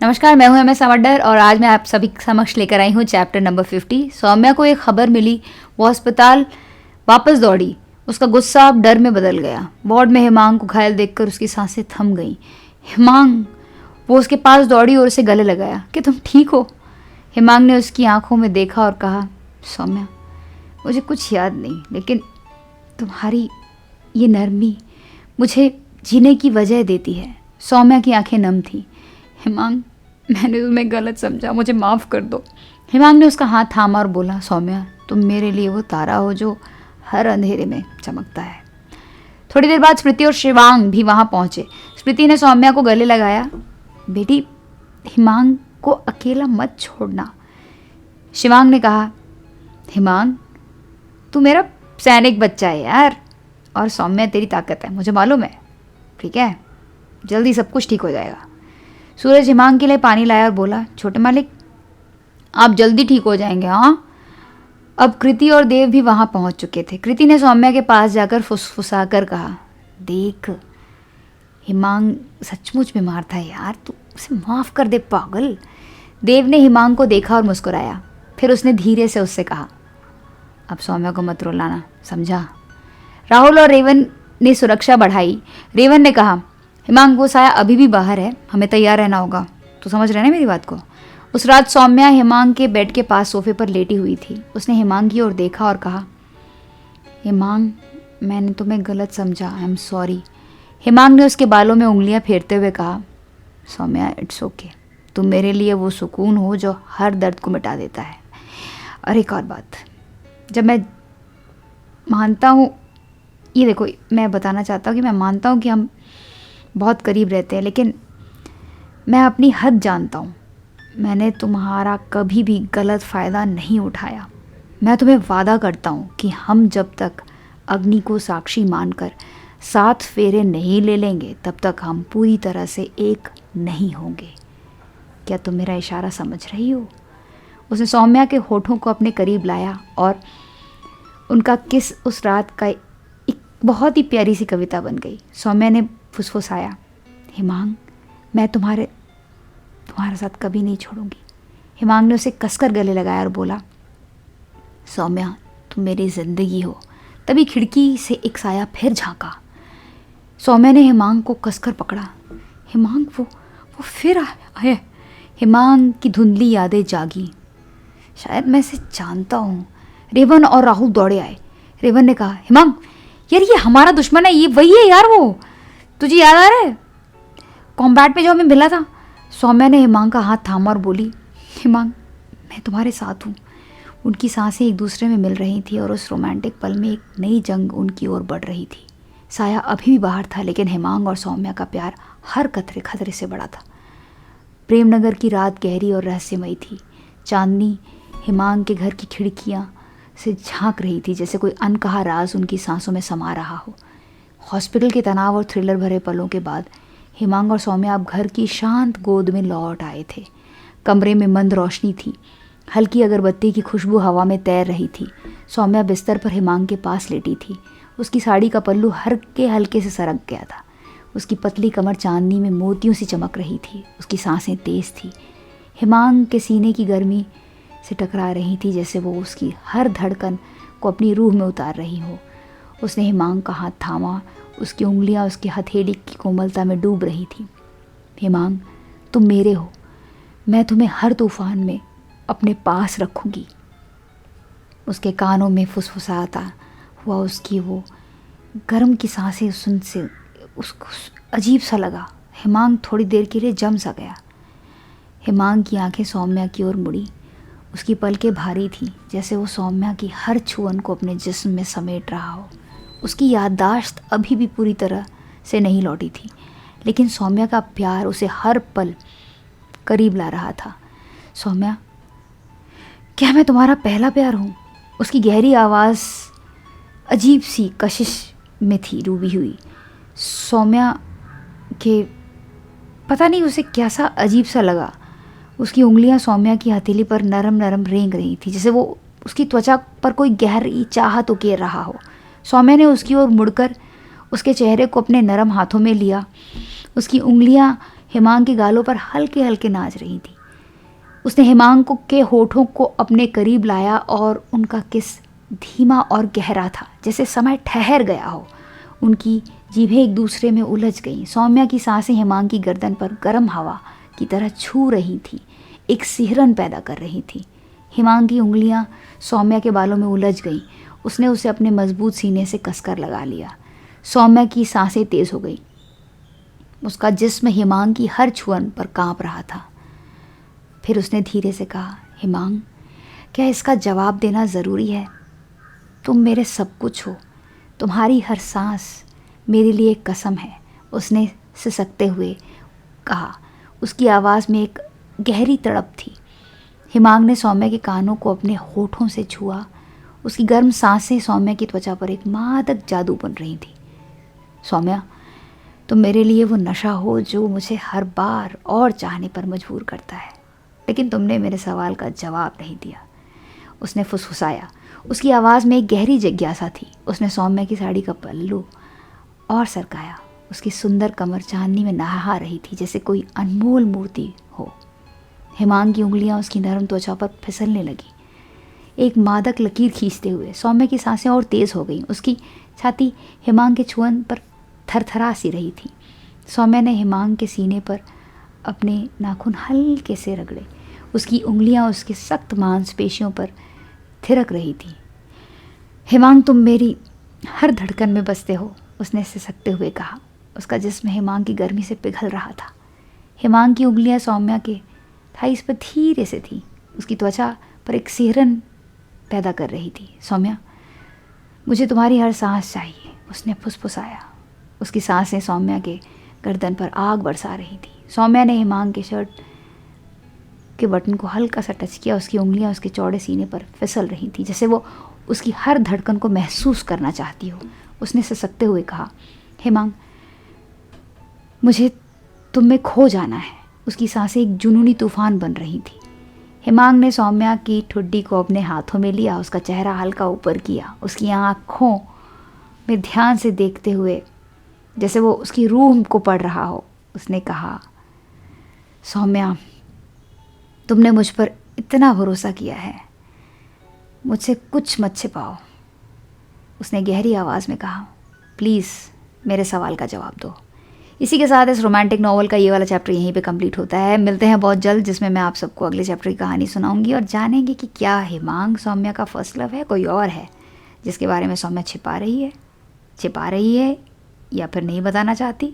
नमस्कार, मैं हूं MS अमरडर और आज मैं आप सभी के समक्ष लेकर आई हूं चैप्टर नंबर 50। सौम्या को एक खबर मिली। वो अस्पताल वापस दौड़ी। उसका गुस्सा अब डर में बदल गया। वार्ड में हिमांग को घायल देखकर उसकी सांसें थम गईं। हिमांग! वो उसके पास दौड़ी और उसे गले लगाया कि तुम ठीक हो। हिमांग ने उसकी आंखों में देखा और कहा, सौम्या, मुझे कुछ याद नहीं, लेकिन तुम्हारी ये नरमी मुझे जीने की वजह देती है। सौम्या की आंखें नम थीं। हिमांग, मैंने तुम्हें गलत समझा, मुझे माफ़ कर दो। हिमांग ने उसका हाथ थामा और बोला, सौम्या, तुम मेरे लिए वो तारा हो जो हर अंधेरे में चमकता है। थोड़ी देर बाद स्मृति और शिवांग भी वहाँ पहुँचे। स्मृति ने सौम्या को गले लगाया। बेटी, हिमांग को अकेला मत छोड़ना। शिवांग ने कहा, हिमांग, तू मेरा सैनिक बच्चा है यार, और सौम्या तेरी ताकत है, मुझे मालूम है। ठीक है, जल्दी सब कुछ ठीक हो जाएगा। सूरज हिमांग के लिए पानी लाया और बोला, छोटे मालिक, आप जल्दी ठीक हो जाएंगे। हाँ। अब कृति और देव भी वहाँ पहुँच चुके थे। कृति ने सौम्या के पास जाकर फुसफुसाकर कहा, देख, हिमांग सचमुच बीमार था यार, तू उसे माफ़ कर दे पागल। देव ने हिमांग को देखा और मुस्कुराया। फिर उसने धीरे से उससे कहा, अब सौम्या को मत रुलाना, समझा। राहुल और रेवन ने सुरक्षा बढ़ाई। रेवन ने कहा, हिमांग, वो साया अभी भी बाहर है, हमें तैयार रहना होगा। तो समझ रहे ना मेरी बात को। उस रात सौम्या हिमांग के बेड के पास सोफे पर लेटी हुई थी। उसने हिमांग की ओर देखा और कहा, हिमांग, मैंने तुम्हें गलत समझा, आई एम सॉरी। हिमांग ने उसके बालों में उंगलियां फेरते हुए कहा, सौम्या, इट्स ओके, तुम मेरे लिए वो सुकून हो जो हर दर्द को मिटा देता है। और एक और बात, जब मैं मानता हूँ, ये देखो, मैं बताना चाहता हूँ कि मैं मानता हूँ कि हम बहुत करीब रहते हैं, लेकिन मैं अपनी हद जानता हूँ। मैंने तुम्हारा कभी भी गलत फ़ायदा नहीं उठाया। मैं तुम्हें वादा करता हूँ कि हम जब तक अग्नि को साक्षी मानकर 7 फेरे नहीं ले लेंगे, तब तक हम पूरी तरह से एक नहीं होंगे। क्या तुम मेरा इशारा समझ रही हो? उसने सौम्या के होठों को अपने करीब लाया और उनका किस उस रात का एक बहुत ही प्यारी सी कविता बन गई। सौम्या ने फुसफुसाया, हिमांग, मैं तुम्हारे साथ कभी नहीं छोड़ूंगी। हिमांग ने उसे कसकर गले लगाया और बोला, सौम्या, तुम मेरी जिंदगी हो। तभी खिड़की से एक साया फिर झांका। सौम्या ने हिमांग को कसकर पकड़ा। हिमांग, वो फिर आए। हिमांग की धुंधली यादें जागी। शायद मैं इसे जानता हूँ। रेवन और राहुल दौड़े आए। रेवन ने कहा, हिमांग, यार ये हमारा दुश्मन है, ये वही है यार, वो तुझे याद आ रहा है कॉम्बैट में जो हमें मिला था। सौम्या ने हिमांग का हाथ थामा और बोली, हिमांग, मैं तुम्हारे साथ हूँ। उनकी सांसें एक दूसरे में मिल रही थी और उस रोमांटिक पल में एक नई जंग उनकी ओर बढ़ रही थी। साया अभी भी बाहर था, लेकिन हिमांग और सौम्या का प्यार हर खतरे से बड़ा था। प्रेमनगर की रात गहरी और रहस्यमयी थी। चांदनी हिमांग के घर की खिड़कियाँ से झांक रही थी, जैसे कोई अनकहा राज उनकी सांसों में समा रहा हो। हॉस्पिटल के तनाव और थ्रिलर भरे पलों के बाद हिमांग और सौम्या अब घर की शांत गोद में लौट आए थे। कमरे में मंद रोशनी थी। हल्की अगरबत्ती की खुशबू हवा में तैर रही थी। सौम्या बिस्तर पर हिमांग के पास लेटी थी। उसकी साड़ी का पल्लू हल्के हल्के से सरक गया था। उसकी पतली कमर चांदनी में मोतियों सी चमक रही थी। उसकी सांसें तेज थी, हिमांग के सीने की गर्मी से टकरा रही थी, जैसे वो उसकी हर धड़कन को अपनी रूह में उतार रही हो। उसने हिमांग का हाथ थामा। उसकी उंगलियां उसकी हथेली की कोमलता में डूब रही थी। हिमांग, तुम मेरे हो। मैं तुम्हें हर तूफान में अपने पास रखूंगी। उसके कानों में फुसफुसाता हुआ उसकी वो गर्म की सांसें सुन से उसको अजीब सा लगा। हिमांग थोड़ी देर के लिए जम सा गया। हिमांग की आंखें सौम्या की ओर मुड़ी। उसकी पलकें भारी थी, जैसे वो सौम्या की हर छुअन को अपने जिस्म में समेट रहा हो। उसकी याददाश्त अभी भी पूरी तरह से नहीं लौटी थी, लेकिन सौम्या का प्यार उसे हर पल करीब ला रहा था। सौम्या, क्या मैं तुम्हारा पहला प्यार हूँ? उसकी गहरी आवाज़ अजीब सी कशिश में थी डूबी हुई। सौम्या के पता नहीं उसे कैसा अजीब सा लगा। उसकी उंगलियां सौम्या की हथेली पर नरम नरम रेंग रही थी, जैसे वो उसकी त्वचा पर कोई गहरी चाहत उकेर रहा हो। सौम्या ने उसकी ओर मुड़कर उसके चेहरे को अपने नरम हाथों में लिया। उसकी उंगलियां हिमांग के गालों पर हल्के हल्के नाच रही थी। उसने हिमांग के होठों को अपने करीब लाया और उनका किस धीमा और गहरा था, जैसे समय ठहर गया हो। उनकी जीभें एक दूसरे में उलझ गईं। सौम्या की सांसें हिमांग की गर्दन पर गर्म हवा की तरह छू रही थी, एक सिहरन पैदा कर रही थी। हिमांग की उंगलियां सौम्या के बालों में उलझ गईं। उसने उसे अपने मजबूत सीने से कसकर लगा लिया। सौम्या की सांसें तेज हो गई। उसका जिस्म हिमांग की हर छुअन पर कांप रहा था। फिर उसने धीरे से कहा, हिमांग, क्या इसका जवाब देना ज़रूरी है? तुम मेरे सब कुछ हो, तुम्हारी हर सांस मेरे लिए एक कसम है। उसने सिसकते हुए कहा। उसकी आवाज़ में एक गहरी तड़प थी। हिमांग ने सौम्या के कानों को अपने होठों से छुआ। उसकी गर्म सांसें सौम्या की त्वचा पर एक मादक जादू बन रही थी। सौम्या, तुम मेरे लिए वो नशा हो जो मुझे हर बार और चाहने पर मजबूर करता है, लेकिन तुमने मेरे सवाल का जवाब नहीं दिया। उसने फुसफुसाया। उसकी आवाज़ में एक गहरी जिज्ञासा थी। उसने सौम्या की साड़ी का पल्लू और सरकाया। उसकी सुंदर कमर चांदनी में नहा रही थी, जैसे कोई अनमोल मूर्ति हो। हिमांग की उंगलियां उसकी नरम त्वचा पर फिसलने लगी, एक मादक लकीर खींचते हुए। सौम्या की सांसें और तेज़ हो गईं। उसकी छाती हिमांग के छुअन पर थरथरा सी रही थी। सौम्या ने हिमांग के सीने पर अपने नाखून हल्के से रगड़े। उसकी उंगलियां उसके सख्त मांसपेशियों पर थिरक रही थी। हिमांग, तुम मेरी हर धड़कन में बसते हो, उसने सिसकते हुए कहा। उसका जिस्म हिमांग की गर्मी से पिघल रहा था। हिमांग की उंगलियां सौम्या के थाइस पर धीरे से थी, उसकी त्वचा पर एक सिहरन पैदा कर रही थी। सौम्या, मुझे तुम्हारी हर सांस चाहिए, उसने फुसफुसाया। उसकी सांसें सौम्या के गर्दन पर आग बरसा रही थी। सौम्या ने हिमांग के शर्ट के बटन को हल्का सा टच किया। उसकी उंगलियां उसके चौड़े सीने पर फिसल रही थी, जैसे वो उसकी हर धड़कन को महसूस करना चाहती हो। उसने सिसकते हुए कहा, हिमांग, मुझे तुम में खो जाना है। उसकी सांसें एक जुनूनी तूफान बन रही थी। हिमांग ने सौम्या की ठुड्डी को अपने हाथों में लिया, उसका चेहरा हल्का ऊपर किया, उसकी आँखों में ध्यान से देखते हुए, जैसे वो उसकी रूह को पढ़ रहा हो। उसने कहा, सौम्या, तुमने मुझ पर इतना भरोसा किया है, मुझसे कुछ मत छिपाओ। उसने गहरी आवाज़ में कहा, प्लीज़ मेरे सवाल का जवाब दो। इसी के साथ इस रोमांटिक नॉवल का ये वाला चैप्टर यहीं पे कंप्लीट होता है। मिलते हैं बहुत जल्द, जिसमें मैं आप सबको अगले चैप्टर की कहानी सुनाऊंगी और जानेंगे कि क्या हिमांग सौम्या का फर्स्ट लव है, कोई और है जिसके बारे में सौम्या छिपा रही है या फिर नहीं बताना चाहती,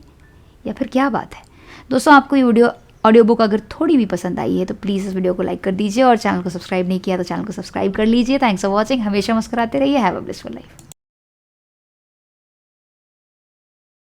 या फिर क्या बात है। दोस्तों, आपको ये ऑडियो बुक अगर थोड़ी भी पसंद आई है तो प्लीज़ इस वीडियो को लाइक कर दीजिए और चैनल को सब्सक्राइब नहीं किया तो चैनल को सब्सक्राइब कर लीजिए। Thanks for watching. हमेशा मुस्कुराते रहिए। Have a blissful life.